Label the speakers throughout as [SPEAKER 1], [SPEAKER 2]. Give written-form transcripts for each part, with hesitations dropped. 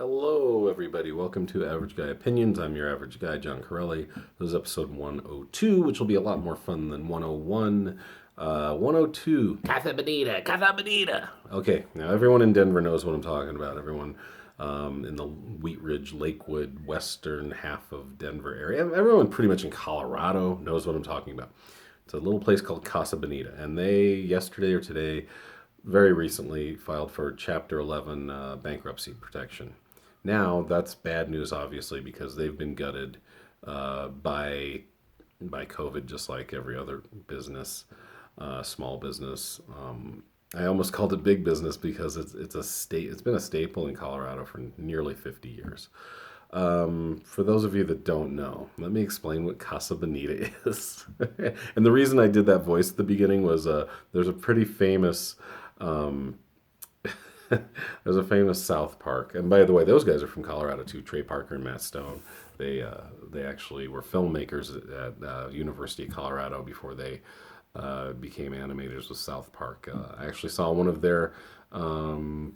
[SPEAKER 1] Hello, everybody. Welcome to Average Guy Opinions. I'm your average guy, John Corelli. This is episode 102, which will be a lot more fun than 101. 102, Casa Bonita, Casa Bonita. Okay, now everyone in Denver knows what I'm talking about. Everyone in the Wheat Ridge, Lakewood, western half of Denver area. Everyone pretty much in Colorado knows what I'm talking about. It's a little place called Casa Bonita, and they, yesterday or today, very recently filed for Chapter 11 bankruptcy protection. Now that's bad news, obviously, because they've been gutted by COVID, just like every other business, small business. I almost called it big business because it's a state. It's been a staple in Colorado for nearly 50 years. For those of you that don't know, let me explain what Casa Bonita is. And the reason I did that voice at the beginning was there's a pretty famous um, there's a famous South Park, and by the way, those guys are from Colorado too. Trey Parker and Matt Stone. They actually were filmmakers at University of Colorado before they became animators with South Park. I actually saw one of um,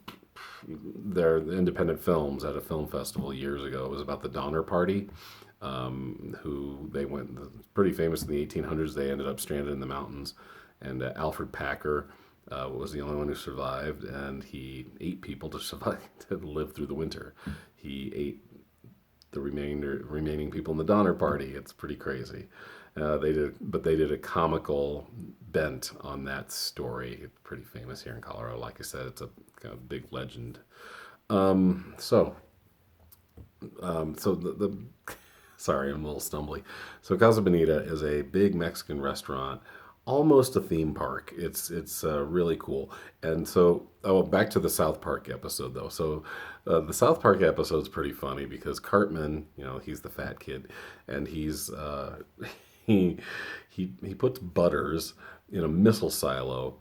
[SPEAKER 1] their independent films at a film festival years ago. It was about the Donner Party, who they went pretty famous in the 1800s. They ended up stranded in the mountains, and Alfred Packer was the only one who survived, and he ate people to survive to live through the winter. He ate the remaining people in the Donner Party. It's pretty crazy. They did a comical bent on that story. It's pretty famous here in Colorado. Like I said, it's a kind of big legend. Um, so, so the sorry, I'm a little stumbly. So Casa Bonita is a big Mexican restaurant, almost a theme park. It's really cool. And so, oh, back to the South Park episode though. So the South Park episode is pretty funny because Cartman, he's the fat kid, and he he puts Butters in a missile silo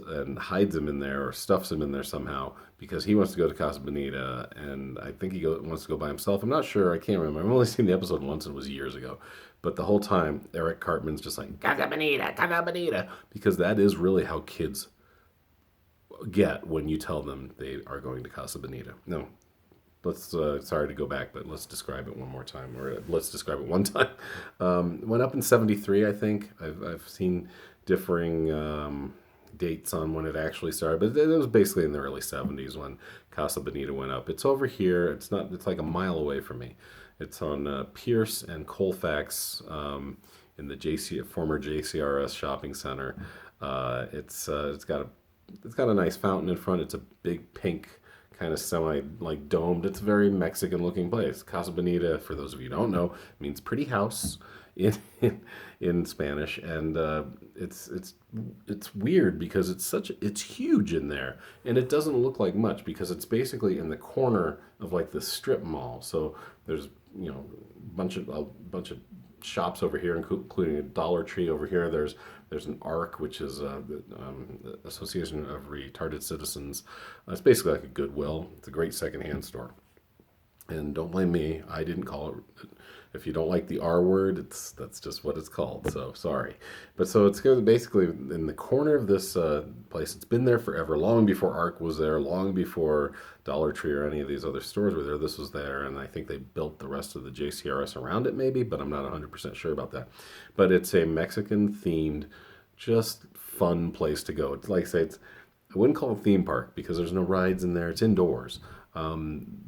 [SPEAKER 1] and hides him in there or stuffs him in there somehow because he wants to go to Casa Bonita, and I think wants to go by himself. I'm not sure. I can't remember. I've only seen the episode once, and it was years ago. But the whole time, Eric Cartman's just like Casa Bonita, Casa Bonita, because that is really how kids get when you tell them they are going to Casa Bonita. No, let's sorry to go back, but let's describe it one more time, or let's describe it one time. Went up in '73, I think. I've seen differing dates on when it actually started, but it was basically in the early '70s when Casa Bonita went up. It's over here. It's not. It's like a mile away from me. It's on Pierce and Colfax in the former JCRS shopping center. It's got a nice fountain in front. It's a big pink kind of semi like domed. It's a very Mexican looking place. Casa Bonita, for those of you who don't know, means pretty house in in Spanish, and it's weird because it's huge in there, and it doesn't look like much because it's basically in the corner of like the strip mall. So there's a bunch of shops over here, including a Dollar Tree over here. There's an ARC, which is the Association of Retarded Citizens. It's basically like a Goodwill. It's a great secondhand store. And don't blame me, I didn't call it. If you don't like the R word, that's just what it's called. So sorry, but so it's basically in the corner of this place. It's been there forever, long before ARC was there, long before Dollar Tree or any of these other stores were there. This was there, and I think they built the rest of the JCRS around it, maybe, but I'm not 100% sure about that. But it's a Mexican themed, just fun place to go. It's like I say, I wouldn't call it a theme park because there's no rides in there. It's indoors.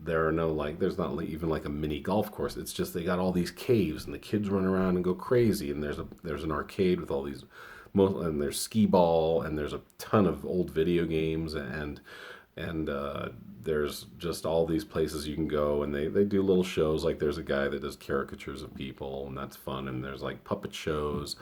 [SPEAKER 1] There are no there's not even like a mini golf course. It's just they got all these caves and the kids run around and go crazy. And there's an arcade with all these, and there's skee ball, and there's a ton of old video games, and there's just all these places you can go, and they do little shows. Like there's a guy that does caricatures of people, and that's fun. And there's like puppet shows,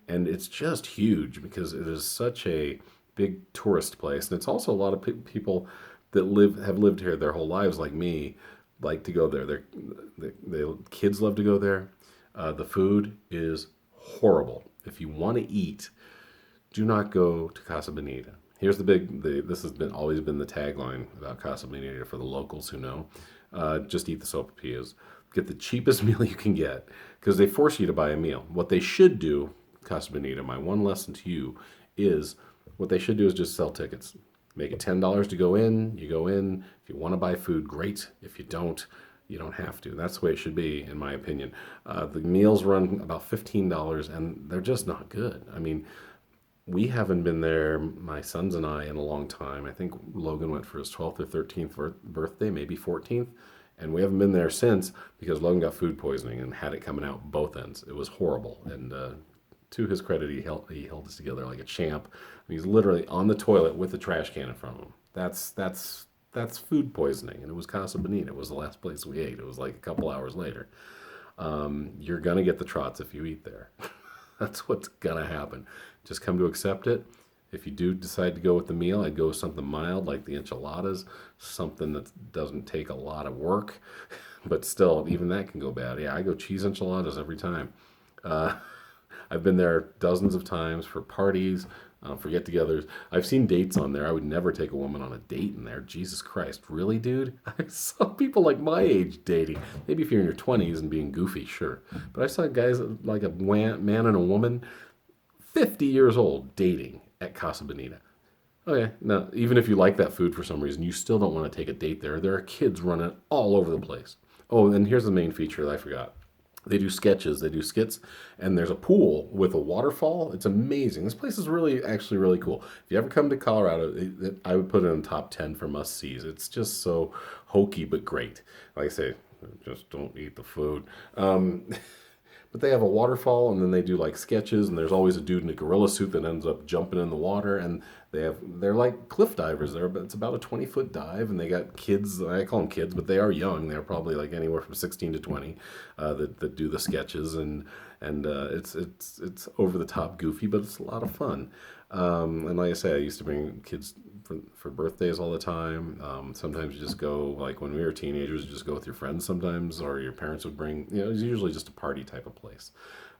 [SPEAKER 1] and it's just huge because it is such a big tourist place, and it's also a lot of people that have lived here their whole lives, like me, like to go there. The kids love to go there. The food is horrible. If you want to eat, do not go to Casa Bonita. Here's this has always been the tagline about Casa Bonita for the locals who know. Just eat the sopapillas. Get the cheapest meal you can get because they force you to buy a meal. What they should do, Casa Bonita, my one lesson to you is what they should do is just sell tickets. Make it $10 to go in. You go in. If you want to buy food, great. If you don't, you don't have to. That's the way it should be, in my opinion. The meals run about $15, and they're just not good. I mean, we haven't been there, my sons and I, in a long time. I think Logan went for his 12th or 13th birthday, maybe 14th. And we haven't been there since because Logan got food poisoning and had it coming out both ends. It was horrible. And to his credit, he held us together like a champ. He's literally on the toilet with the trash can in front of him. That's food poisoning. And it was Casa Bonita. It was the last place we ate. It was like a couple hours later. You're gonna get the trots if you eat there. That's what's gonna happen. Just come to accept it. If you do decide to go with the meal, I'd go with something mild like the enchiladas, something that doesn't take a lot of work, but still, even that can go bad. Yeah, I go cheese enchiladas every time. Uh, I've been there dozens of times for parties, for get-togethers. I've seen dates on there. I would never take a woman on a date in there. Jesus Christ, really, dude? I saw people like my age dating. Maybe if you're in your 20s and being goofy, sure. But I saw guys like a man and a woman, 50 years old, dating at Casa Bonita. Okay, now, even if you like that food for some reason, you still don't want to take a date there. There are kids running all over the place. Oh, and here's the main feature that I forgot. They do sketches, they do skits, and there's a pool with a waterfall. It's amazing. This place is really, actually really cool. If you ever come to Colorado, I would put it in the top 10 for must-sees. It's just so hokey but great. Like I say, just don't eat the food. But they have a waterfall, and then they do like sketches, and there's always a dude in a gorilla suit that ends up jumping in the water, and they're like cliff divers. It's about a 20-foot dive, and they got kids. I call them kids, but they are young. They're probably like anywhere from 16 to 20 that do the sketches, and it's over the top goofy, but it's a lot of fun. And like I say, I used to bring kids for birthdays all the time. Sometimes you just go, like when we were teenagers, you just go with your friends sometimes, or your parents would bring, it's usually just a party type of place.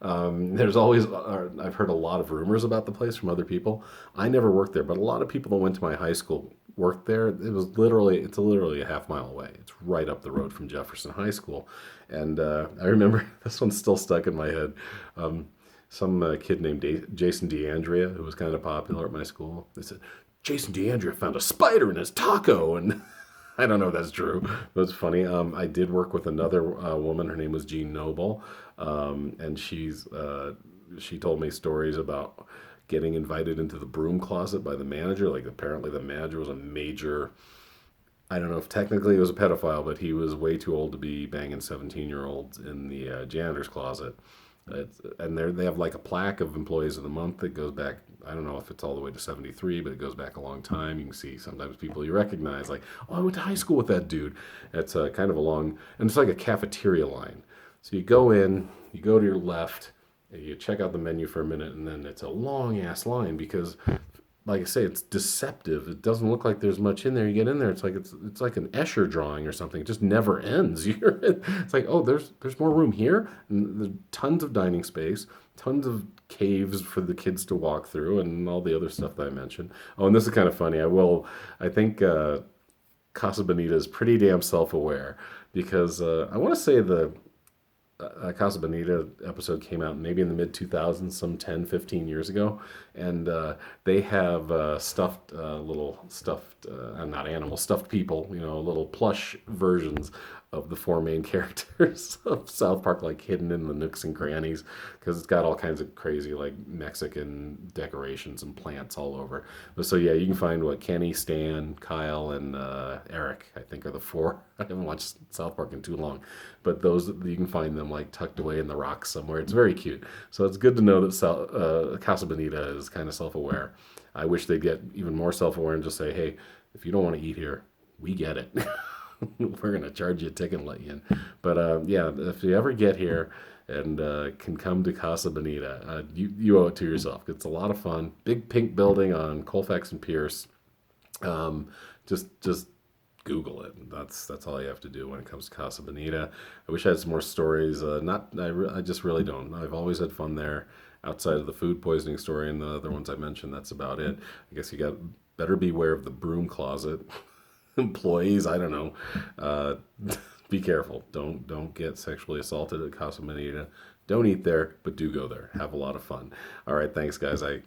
[SPEAKER 1] There's always, I've heard a lot of rumors about the place from other people. I never worked there, but a lot of people that went to my high school worked there. It's literally a half mile away. It's right up the road from Jefferson High School. And I remember this one's still stuck in my head. Some kid named Jason DeAndrea, who was kind of popular at my school. They said, Jason DeAndrea found a spider in his taco. And I don't know if that's true. But it's funny. I did work with another woman. Her name was Jean Noble. And she told me stories about getting invited into the broom closet by the manager. Like apparently the manager was a major, I don't know if technically he was a pedophile, but he was way too old to be banging 17-year-olds in the janitor's closet. And they have like a plaque of employees of the month that goes back, I don't know if it's all the way to 73, but it goes back a long time. You can see sometimes people you recognize, like, oh, I went to high school with that dude. It's kind of a long, and it's like a cafeteria line. So you go in, you go to your left, and you check out the menu for a minute, and then it's a long ass line because, like I say, it's deceptive. It doesn't look like there's much in there. You get in there, it's like an Escher drawing or something. It just never ends. It's like, oh, there's more room here, and there's tons of dining space, tons of caves for the kids to walk through, and all the other stuff that I mentioned. Oh, and this is kind of funny. I think Casa Bonita is pretty damn self-aware because I want to say the Casa Bonita episode came out maybe in the mid 2000s, some 10, 15 years ago. And they have not animals, stuffed people, little plush versions of the four main characters of South Park, like hidden in the nooks and crannies, because it's got all kinds of crazy, like Mexican decorations and plants all over. But so, yeah, you can find Kenny, Stan, Kyle, and Eric, I think, are the four. I haven't watched South Park in too long, but those, you can find them like tucked away in the rocks somewhere. It's very cute. So it's good to know that Casa Bonita is kind of self-aware. I wish they'd get even more self-aware and just say, hey, if you don't want to eat here, we get it. We're going to charge you a ticket and let you in. But yeah, if you ever get here and can come to Casa Bonita, you owe it to yourself. It's a lot of fun. Big pink building on Colfax and Pierce. Just Google it. That's all you have to do when it comes to Casa Bonita. I wish I had some more stories. I just really don't. I've always had fun there. Outside of the food poisoning story and the other ones I mentioned, that's about it. I guess better beware of the broom closet. Employees, I don't know. Be careful. Don't get sexually assaulted at Casa Bonita. Don't eat there, but do go there. Have a lot of fun. All right, thanks, guys. I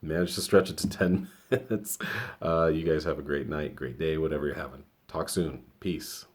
[SPEAKER 1] managed to stretch it to 10 minutes. You guys have a great night, great day, whatever you're having. Talk soon. Peace.